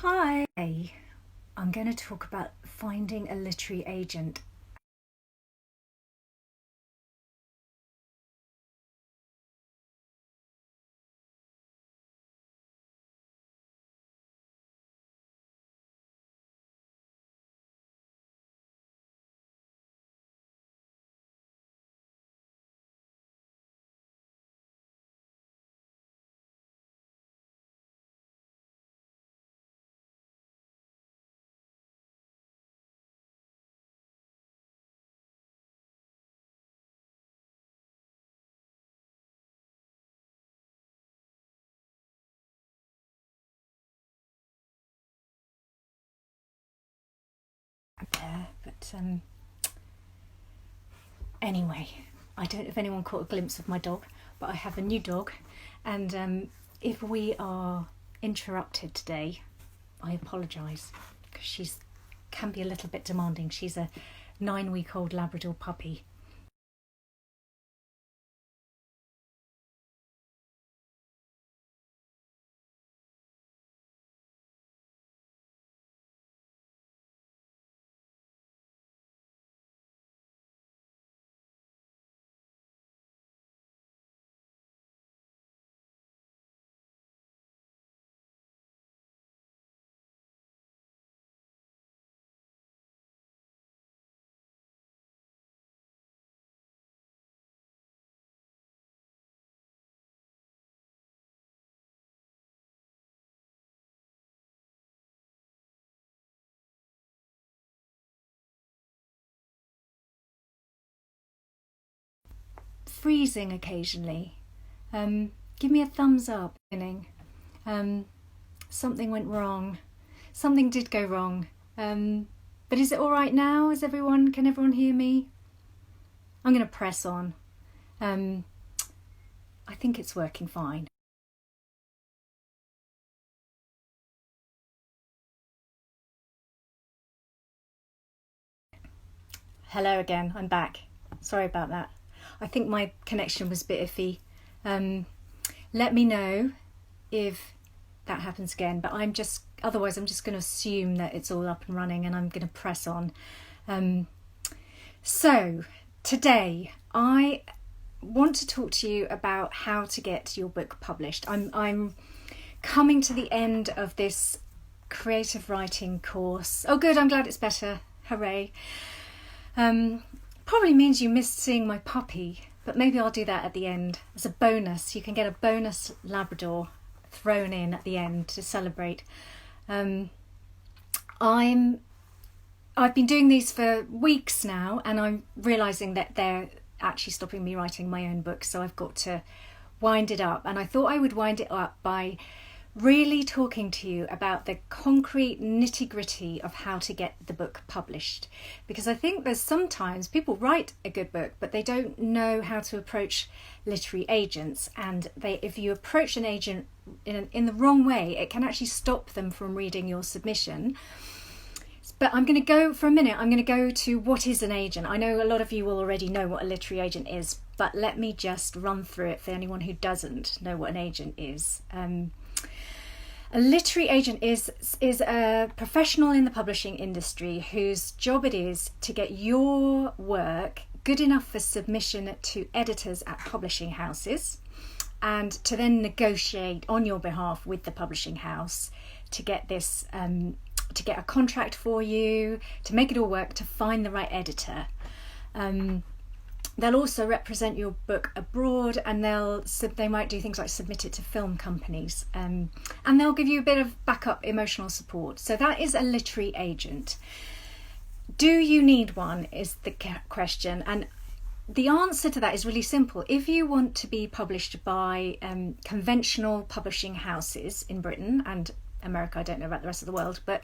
Hi! I'm going to talk about finding a literary agent. But anyway, I don't know if anyone caught a glimpse of my dog, but I have a new dog, and if we are interrupted today, I apologise because she can be a little bit demanding. She's a 9-week-old Labrador puppy. Freezing occasionally. Give me a thumbs up. Something went wrong. Something did go wrong. But is it all right now? Can everyone hear me? I'm going to press on. I think it's working fine. Hello again, I'm back. Sorry about that. I think my connection was a bit iffy. Let me know if that happens again, but otherwise I'm just going to assume that it's all up and running and I'm going to press on. So today I want to talk to you about how to get your book published. I'm coming to the end of this creative writing course. Oh good, I'm glad it's better. Hooray. Probably means you missed seeing my puppy, but maybe I'll do that at the end as a bonus. You can get a bonus Labrador thrown in at the end to celebrate. I've been doing these for weeks now, and I'm realising that they're actually stopping me writing my own book, so I've got to wind it up. And I thought I would wind it up by really talking to you about the concrete nitty-gritty of how to get the book published, because I think there's sometimes people write a good book but they don't know how to approach literary agents, and if you approach an agent in the wrong way, it can actually stop them from reading your submission. But I'm going to go to what is an agent. I know a lot of you will already know what a literary agent is, but let me just run through it for anyone who doesn't know what an agent is. A literary agent is a professional in the publishing industry whose job it is to get your work good enough for submission to editors at publishing houses, and to then negotiate on your behalf with the publishing house to get this, to get a contract for you, to make it all work, to find the right editor. They'll also represent your book abroad, and they might do things like submit it to film companies, and they'll give you a bit of backup emotional support. So that is a literary agent. Do you need one is the question, and the answer to that is really simple. If you want to be published by conventional publishing houses in Britain and America, I don't know about the rest of the world, but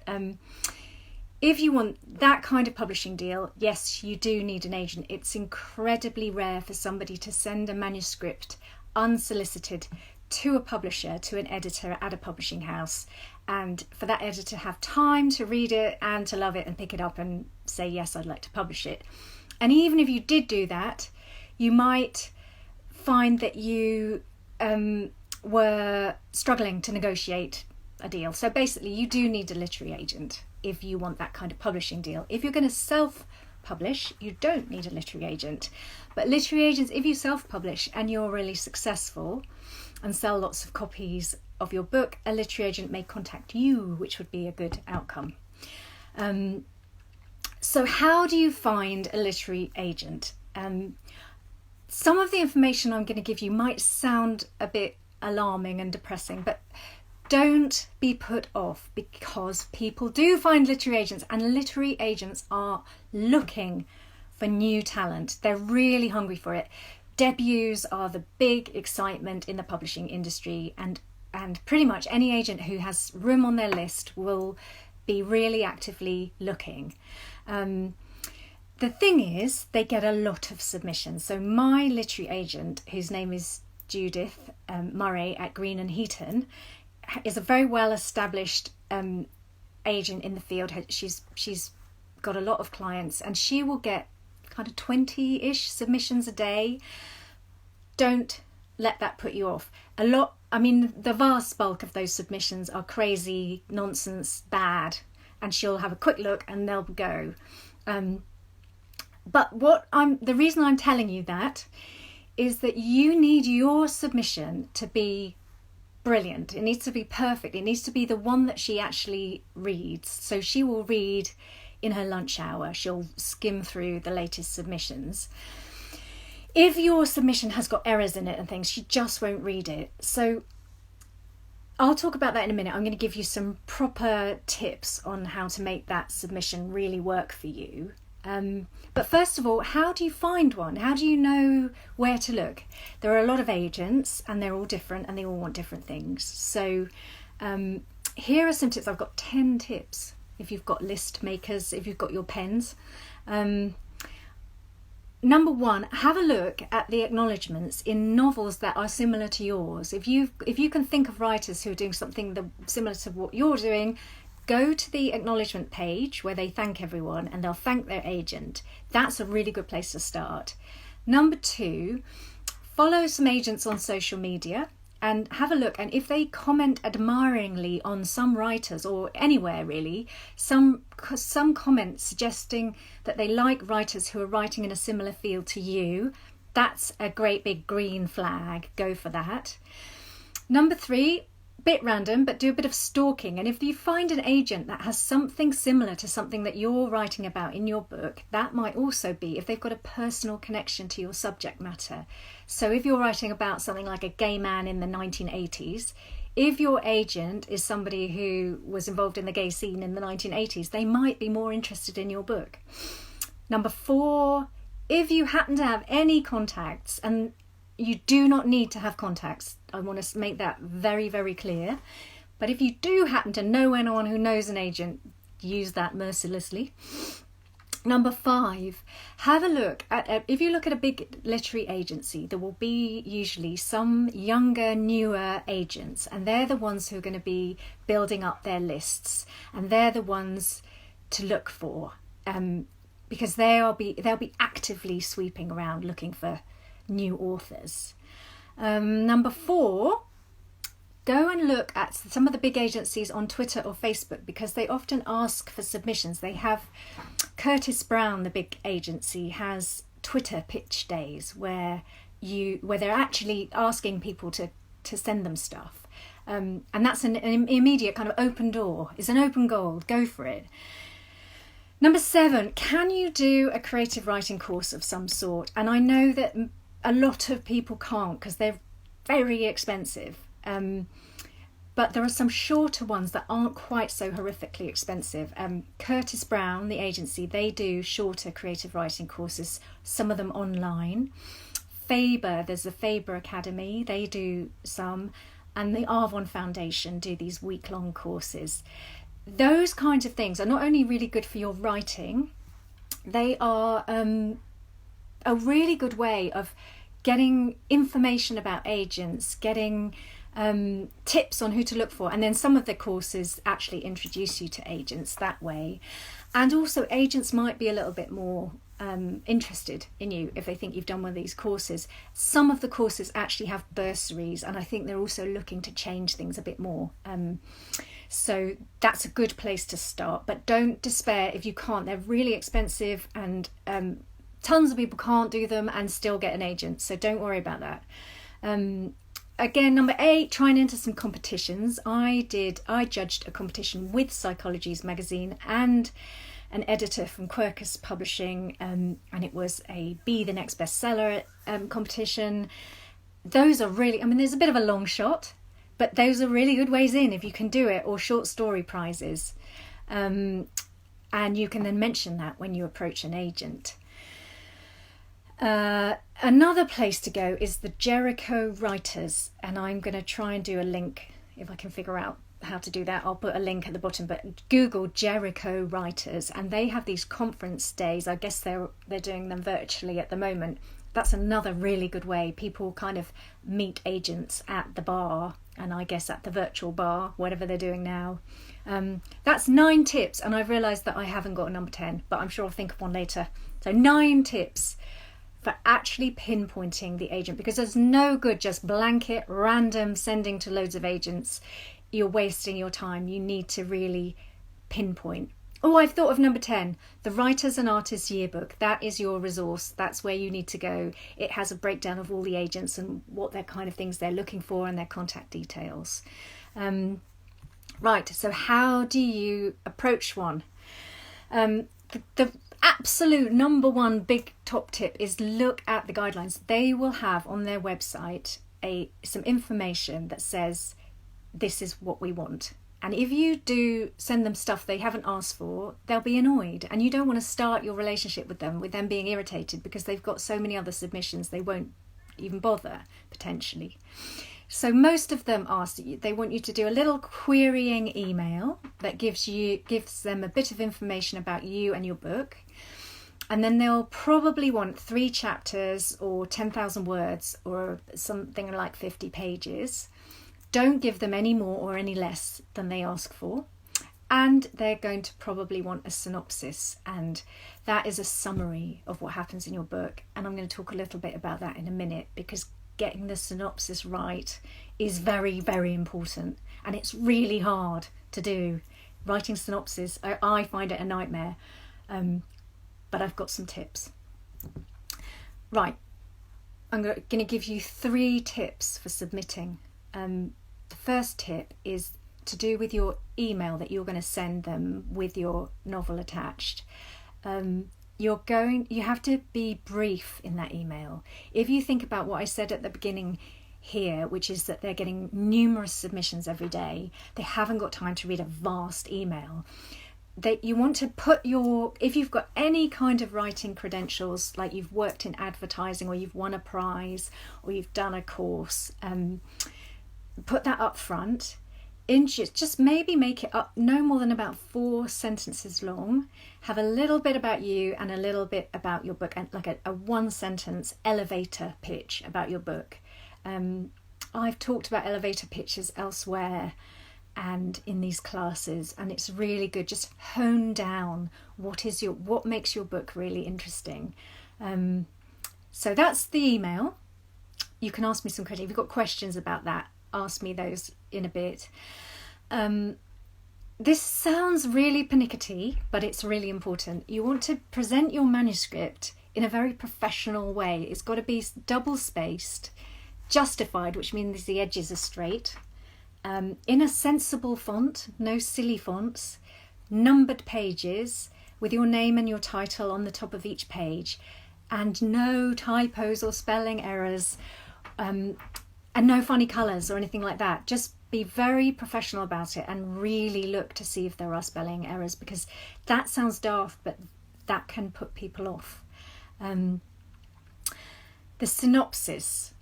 if you want that kind of publishing deal, yes, you do need an agent. It's incredibly rare for somebody to send a manuscript unsolicited to a publisher, to an editor at a publishing house, and for that editor to have time to read it and to love it and pick it up and say, yes, I'd like to publish it. And even if you did do that, you might find that you were struggling to negotiate a deal. So basically, you do need a literary agent if you want that kind of publishing deal. If you're going to self-publish, you don't need a literary agent. But literary agents, if you self-publish and you're really successful and sell lots of copies of your book, a literary agent may contact you, which would be a good outcome. So how do you find a literary agent? Some of the information I'm going to give you might sound a bit alarming and depressing, but don't be put off, because people do find literary agents, and literary agents are looking for new talent. They're really hungry for it. Debuts are the big excitement in the publishing industry, and pretty much any agent who has room on their list will be really actively looking. The thing is, they get a lot of submissions. So my literary agent, whose name is Judith Murray at Green and Heaton, is a very well established agent in the field. She's got a lot of clients, and she will get kind of 20-ish submissions a day. Don't let that put you off. The vast bulk of those submissions are crazy, nonsense, bad, and she'll have a quick look and they'll go. But the reason I'm telling you that is that you need your submission to be brilliant. It needs to be perfect. It needs to be the one that she actually reads. So she will read in her lunch hour. She'll skim through the latest submissions. If your submission has got errors in it and things, she just won't read it. So I'll talk about that in a minute. I'm going to give you some proper tips on how to make that submission really work for you. But first of all, how do you find one? How do you know where to look? There are a lot of agents, and they're all different, and they all want different things. So here are some tips. I've got 10 tips if you've got list makers, if you've got your pens. Number one, have a look at the acknowledgements in novels that are similar to yours. If you can think of writers who are doing something similar to what you're doing, go to the acknowledgement page where they thank everyone and they'll thank their agent. That's a really good place to start. Number two, follow some agents on social media and have a look. And if they comment admiringly on some writers, or anywhere really, some comments suggesting that they like writers who are writing in a similar field to you, that's a great big green flag. Go for that. Number three, bit random, but do a bit of stalking. And if you find an agent that has something similar to something that you're writing about in your book, that might also be if they've got a personal connection to your subject matter. So if you're writing about something like a gay man in the 1980s, if your agent is somebody who was involved in the gay scene in the 1980s, they might be more interested in your book. Number four, if you happen to have any contacts, and you do not need to have contacts, I want to make that very, very clear. But if you do happen to know anyone who knows an agent, use that mercilessly. Number five, have a look at, if you look at a big literary agency, there will be usually some younger, newer agents, and they're the ones who are going to be building up their lists, and they're the ones to look for, because they'll be actively sweeping around looking for new authors. Number four, go and look at some of the big agencies on Twitter or Facebook, because they often ask for submissions. They have Curtis Brown, the big agency, has Twitter pitch days where they're actually asking people to send them stuff, and that's an immediate kind of open door. It's an open goal. Go for it. Number seven, can you do a creative writing course of some sort? And I know that a lot of people can't because they're very expensive. But there are some shorter ones that aren't quite so horrifically expensive. Curtis Brown, the agency, they do shorter creative writing courses, some of them online. Faber, there's the Faber Academy, they do some. And the Arvon Foundation do these week-long courses. Those kinds of things are not only really good for your writing, they are a really good way of getting information about agents, getting tips on who to look for, and then some of the courses actually introduce you to agents that way. And also agents might be a little bit more interested in you if they think you've done one of these courses. Some of the courses actually have bursaries, and I think they're also looking to change things a bit more. So that's a good place to start, but don't despair if you can't. They're really expensive, and tons of people can't do them and still get an agent, so don't worry about that. Again, number 8, try and enter some competitions. I judged a competition with Psychologies magazine and an editor from Quercus Publishing, and it was a Be the Next Bestseller competition. Those are really, there's a bit of a long shot, but those are really good ways in if you can do it, or short story prizes. And you can then mention that when you approach an agent. Another place to go is the Jericho Writers, and I'm going to try and do a link if I can figure out how to do that. I'll put a link at the bottom, but Google Jericho Writers, and they have these conference days. I guess they're doing them virtually at the moment. That's another really good way. People kind of meet agents at the bar, and I guess at the virtual bar, whatever they're doing now. That's 9 tips, and I've realised that I haven't got a number 10, but I'm sure I'll think of one later. So 9 tips for actually pinpointing the agent, because there's no good just blanket random sending to loads of agents. You're wasting your time. You need to really pinpoint. Oh, I've thought of number 10, the Writers and Artists Yearbook. That is your resource. That's where you need to go. It has a breakdown of all the agents and what their kind of things they're looking for and their contact details. Right, so how do you approach one? The absolute number 1 big top tip is look at the guidelines. They will have on their website some information that says this is what we want. And if you do send them stuff they haven't asked for, they'll be annoyed, and you don't want to start your relationship with them being irritated because they've got so many other submissions they won't even bother potentially. So most of them they want you to do a little querying email that gives them a bit of information about you and your book. And then they'll probably want 3 chapters or 10,000 words or something like 50 pages. Don't give them any more or any less than they ask for. And they're going to probably want a synopsis, and that is a summary of what happens in your book. And I'm going to talk a little bit about that in a minute, because getting the synopsis right is very, very important, and it's really hard to do. Writing synopsis, I find it a nightmare, but I've got some tips. Right, I'm going to give you 3 tips for submitting. The first tip is to do with your email that you're going to send them with your novel attached. You have to be brief in that email. If you think about what I said at the beginning here, which is that they're getting numerous submissions every day, they haven't got time to read a vast email. You want to put if you've got any kind of writing credentials, like you've worked in advertising or you've won a prize or you've done a course, put that up front. Just maybe make it up no more than about 4 sentences long. Have a little bit about you and a little bit about your book, and like a 1-sentence elevator pitch about your book. I've talked about elevator pitches elsewhere and in these classes, and it's really good. Just hone down what makes your book really interesting. So that's the email. You can ask me some questions if you've got questions about that. Ask me those in a bit. This sounds really pernickety, but it's really important. You want to present your manuscript in a very professional way. It's got to be double spaced, justified, which means the edges are straight, in a sensible font, no silly fonts, numbered pages with your name and your title on the top of each page, and no typos or spelling errors, and no funny colours or anything like that. Just be very professional about it and really look to see if there are spelling errors, because that sounds daft, but that can put people off. The synopsis.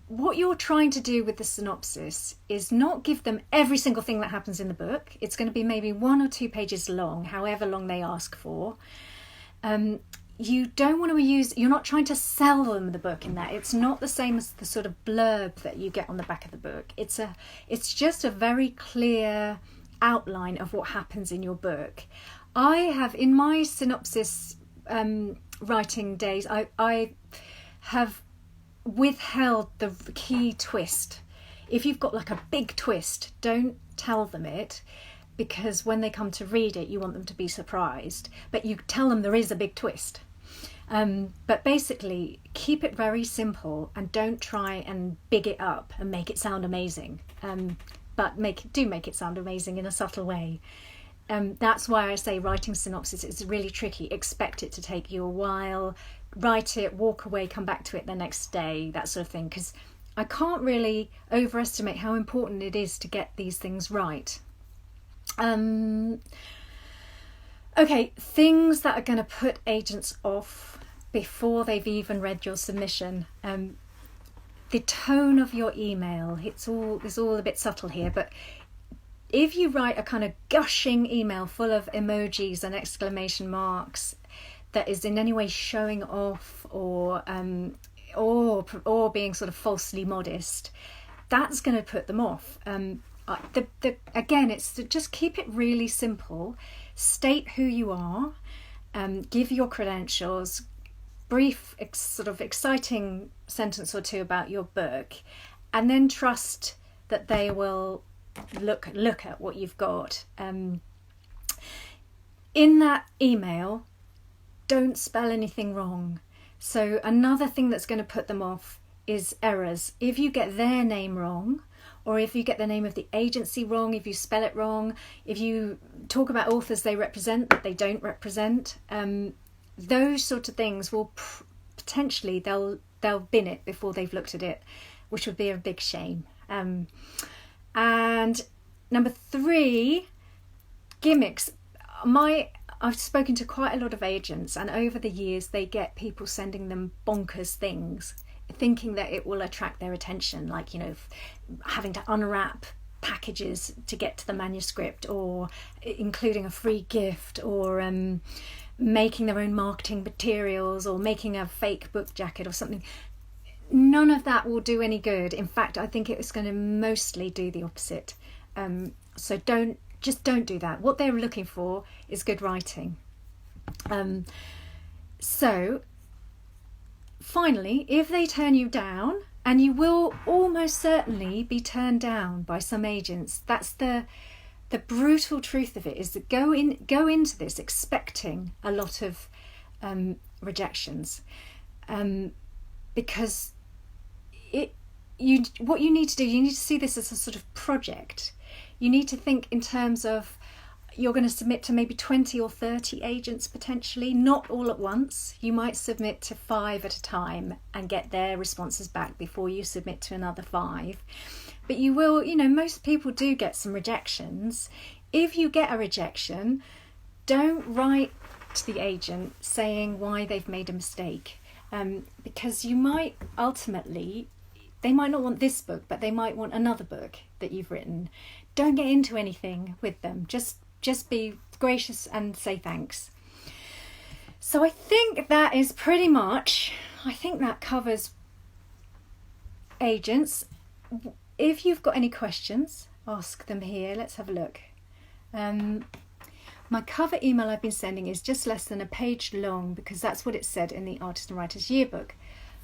What you're trying to do with the synopsis is not give them every single thing that happens in the book. It's going to be maybe 1 or 2 pages long, however long they ask for. you don't want to you're not trying to sell them the book in that. It's not the same as the sort of blurb that you get on the back of the book. It's just a very clear outline of what happens in your book. I have, in my synopsis writing days, I have withheld the key twist. If you've got like a big twist, don't tell them it, because when they come to read it, you want them to be surprised. But you tell them there is a big twist. But basically, keep it very simple and don't try and big it up and make it sound amazing. But make it sound amazing in a subtle way. That's why I say writing synopsis is really tricky. Expect it to take you a while. Write it, walk away, come back to it the next day, that sort of thing. Because I can't really overestimate how important it is to get these things right. Okay, things that are going to put agents off before they've even read your submission. The tone of your email, it's all a bit subtle here, but if you write a kind of gushing email full of emojis and exclamation marks that is in any way showing off or being sort of falsely modest, that's going to put them off. Again, it's to just keep it really simple. State who you are, give your credentials, brief sort of exciting sentence or two about your book, and then trust that they will look at what you've got. In that email, don't spell anything wrong. So another thing that's going to put them off is errors. If you get their name wrong, or if you get the name of the agency wrong, if you spell it wrong, if you talk about authors they represent that they don't represent, those sort of things will potentially they'll bin it before they've looked at it, which would be a big shame. And number 3, gimmicks. I've spoken to quite a lot of agents, and over the years they get people sending them bonkers things, thinking that it will attract their attention, like, you know, having to unwrap packages to get to the manuscript, or including a free gift, or making their own marketing materials, or making a fake book jacket or something. None of that will do any good. In fact, I think it's going to mostly do the opposite. So don't do that. What they're looking for is good writing. So finally, if they turn you down, and you will almost certainly be turned down by some agents, that's the brutal truth of it, is that go into this expecting a lot of rejections, because what you need to do, you need to see this as a sort of project. You need to think in terms of, you're going to submit to maybe 20 or 30 agents potentially, not all at once. You might submit to 5 at a time and get their responses back before you submit to another 5. But you will, most people do get some rejections. If you get a rejection, don't write to the agent saying why they've made a mistake, because you might ultimately, they might not want this book, but they might want another book that you've written. Don't get into anything with them. Just be gracious and say thanks. So I think that is pretty much, I think that covers agents. If you've got any questions, ask them here. Let's have a look. My cover email I've been sending is just less than a page long, because that's what it said in the Artist and Writer's Yearbook.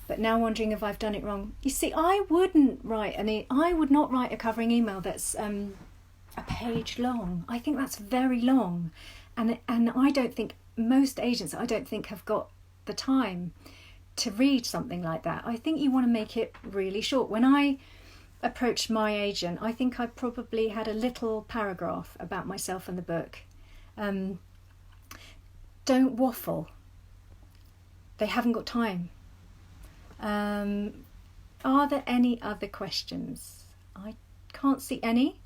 But now wondering if I've done it wrong. You see, I would not write a covering email that's a page long. I think that's very long, and I don't think most agents, have got the time to read something like that. I think you want to make it really short. When I approached my agent, I think I probably had a little paragraph about myself and the book. Don't waffle. They haven't got time. Are there any other questions? I can't see any.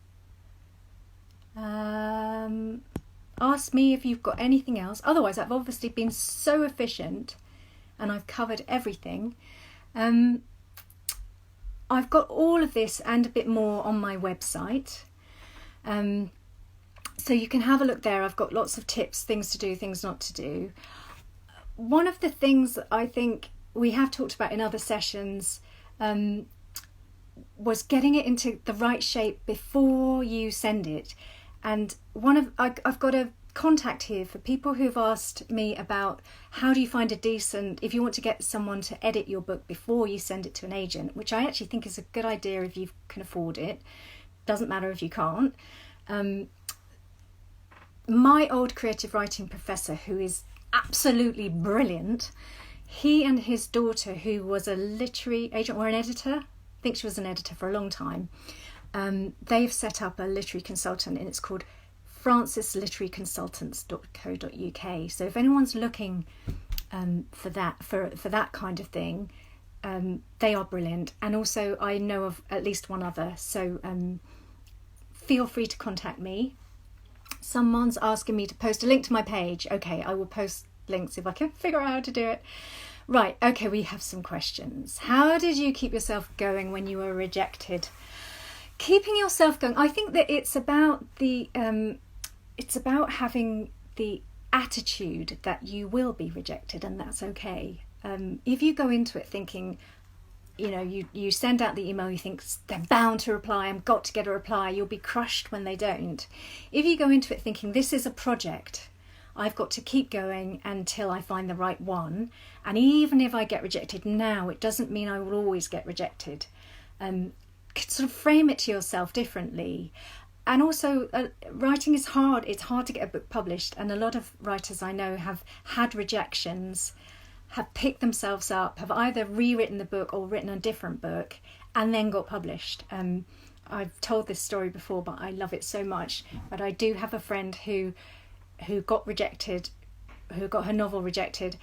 Ask me if you've got anything else. Otherwise, I've obviously been so efficient and I've covered everything. I've got all of this and a bit more on my website. So you can have a look there. I've got lots of tips, things to do, things not to do. one of the things that I think we have talked about in other sessions was getting it into the right shape before you send it. And I've got a contact here for people who've asked me about how do you find a decent, if you want to get someone to edit your book before you send it to an agent, which I actually think is a good idea if you can afford it. Doesn't matter if you can't. My old creative writing professor, who is absolutely brilliant, he and his daughter, who was a literary agent or an editor, I think she was an editor for a long time, they've set up a literary consultant, and it's called francisliteraryconsultants.co.uk. So if anyone's looking for that kind of thing, they are brilliant. And also I know of at least one other, so feel free to contact me. Someone's asking me to post a link to my page. Okay, I will post links if I can figure out how to do it. Right, okay, we have some questions. How did you keep yourself going when you were rejected? Keeping yourself going, I think that it's about having the attitude that you will be rejected, and that's okay. If you go into it thinking, you send out the email, you think they're bound to reply, I've got to get a reply, you'll be crushed when they don't. If you go into it thinking this is a project, I've got to keep going until I find the right one, and even if I get rejected now, it doesn't mean I will always get rejected. Sort of frame it to yourself differently. And also, writing is hard. It's hard to get a book published, and a lot of writers I know have had rejections, have picked themselves up, have either rewritten the book or written a different book and then got published. I've told this story before, but I love it so much. But I do have a friend who got rejected, who got her novel rejected,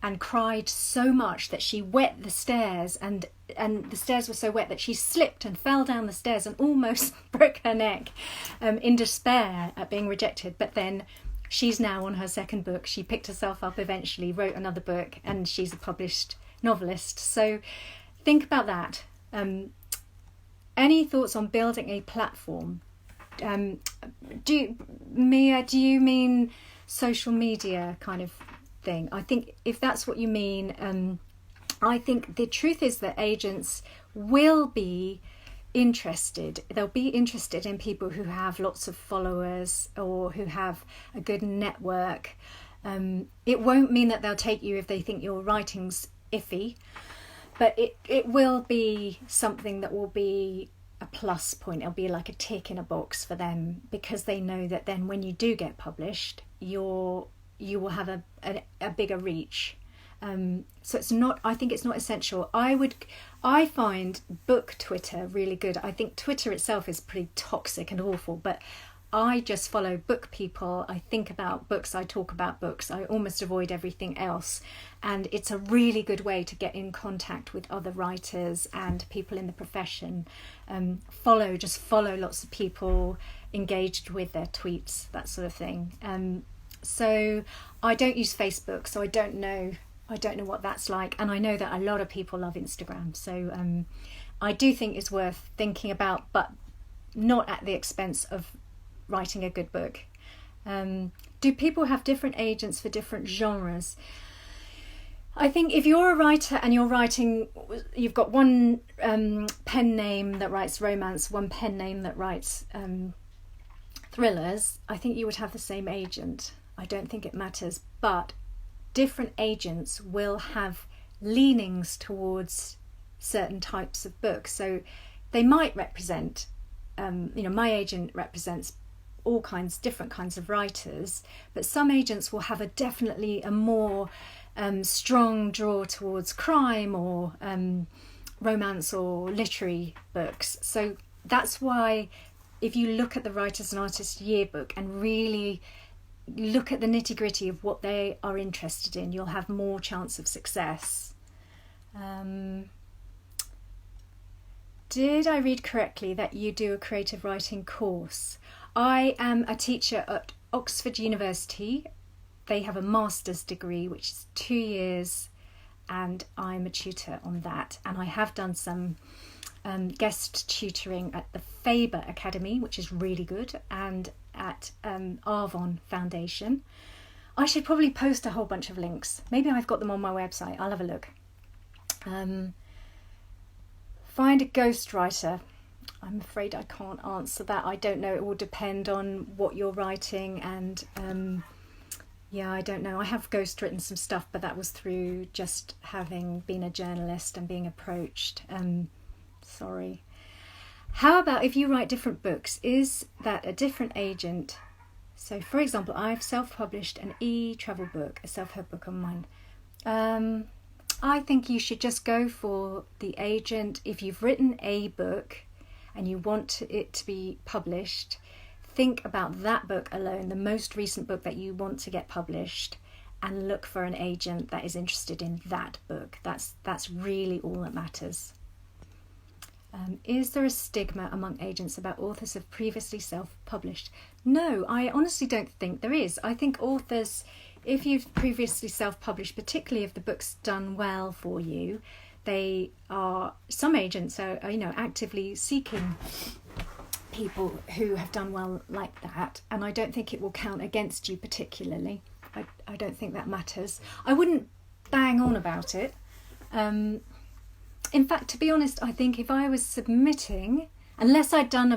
and cried so much that she wet the stairs, and the stairs were so wet that she slipped and fell down the stairs and almost broke her neck in despair at being rejected. But then she's now on her second book. She picked herself up eventually, wrote another book, and she's a published novelist. So think about that. Any thoughts on building a platform? Do you mean social media kind of thing? I think if that's what you mean, I think the truth is that agents will be interested. They'll be interested in people who have lots of followers or who have a good network. It won't mean that they'll take you if they think your writing's iffy, but it will be something that will be a plus point. It'll be like a tick in a box for them, because they know that then when you do get published, you will have a bigger reach. So I think it's not essential. I find book Twitter really good. I think Twitter itself is pretty toxic and awful, but I just follow book people. I think about books, I talk about books, I almost avoid everything else. And it's a really good way to get in contact with other writers and people in the profession. Follow lots of people, engaged with their tweets, that sort of thing. So I don't use Facebook, so I don't know what that's like, and I know that a lot of people love Instagram. So I do think it's worth thinking about, but not at the expense of writing a good book. Do people have different agents for different genres? I think if you're a writer and you're writing, you've got one pen name that writes romance, one pen name that writes thrillers, I think you would have the same agent. I don't think it matters, but different agents will have leanings towards certain types of books. So they might represent, my agent represents all different kinds of writers, but some agents will have definitely a more strong draw towards crime or romance or literary books. So that's why if you look at the Writers and Artists Yearbook and really look at the nitty-gritty of what they are interested in, you'll have more chance of success. Did I read correctly that you do a creative writing course? I am a teacher at Oxford University. They have a master's degree, which is 2 years, and I'm a tutor on that. And I have done some guest tutoring at the Faber Academy, which is really good, and at Arvon Foundation. I should probably post a whole bunch of links. Maybe I've got them on my website. I'll have a look. Find a ghostwriter. I'm afraid I can't answer that. I don't know. It will depend on what you're writing, and I don't know. I have ghostwritten some stuff, but that was through just having been a journalist and being approached. Sorry. How about if you write different books? Is that a different agent? So, for example, I've self-published an e-travel book, a self-help book on mine. I think you should just go for the agent. If you've written a book and you want it to be published, think about that book alone, the most recent book that you want to get published, and look for an agent that is interested in that book. That's really all that matters. Is there a stigma among agents about authors who have previously self-published? No, I honestly don't think there is. I think authors, if you've previously self-published, particularly if the book's done well for you, some agents are actively seeking people who have done well like that, and I don't think it will count against you particularly. I don't think that matters. I wouldn't bang on about it. In fact, to be honest, I think if I was submitting, unless I'd done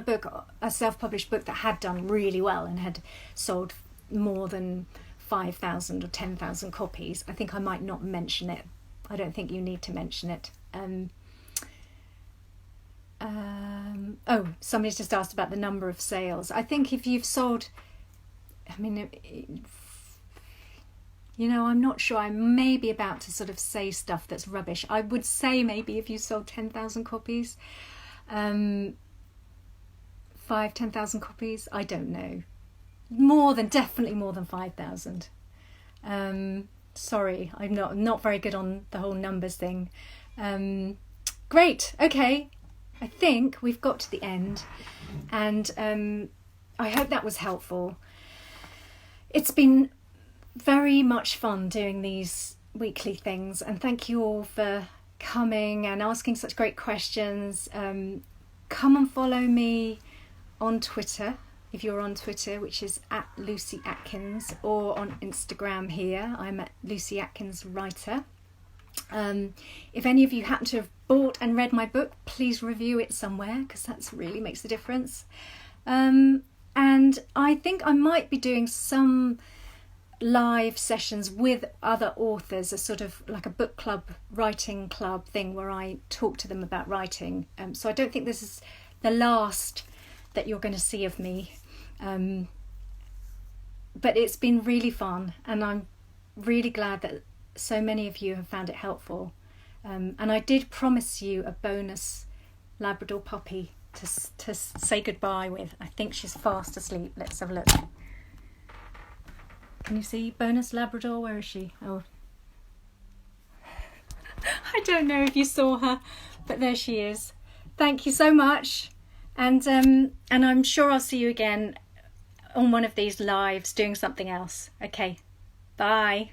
a self-published book that had done really well and had sold more than 5,000 or 10,000 copies, I think I might not mention it. I don't think you need to mention it. Somebody's just asked about the number of sales. I think if you've sold, I'm not sure. I may be about to sort of say stuff that's rubbish. I would say maybe if you sold 10,000 copies, 10,000 copies, I don't know. Definitely more than 5,000. Sorry, I'm not very good on the whole numbers thing. Great, okay. I think we've got to the end, and I hope that was helpful. It's been very much fun doing these weekly things, and thank you all for coming and asking such great questions. Come and follow me on Twitter, if you're on Twitter, which is @LucyAtkins, or on Instagram here, I'm at Lucy Atkins Writer. If any of you happen to have bought and read my book, please review it somewhere, because that really makes a difference. And I think I might be doing some live sessions with other authors, a sort of like a book club, writing club thing where I talk to them about writing. So I don't think this is the last that you're going to see of me. But it's been really fun, and I'm really glad that so many of you have found it helpful. And I did promise you a bonus Labrador puppy to say goodbye with. I think she's fast asleep. Let's have a look. Can you see bonus Labrador? Where is she? Oh, I don't know if you saw her, but there she is. Thank you so much, and I'm sure I'll see you again on one of these lives doing something else. Okay, bye.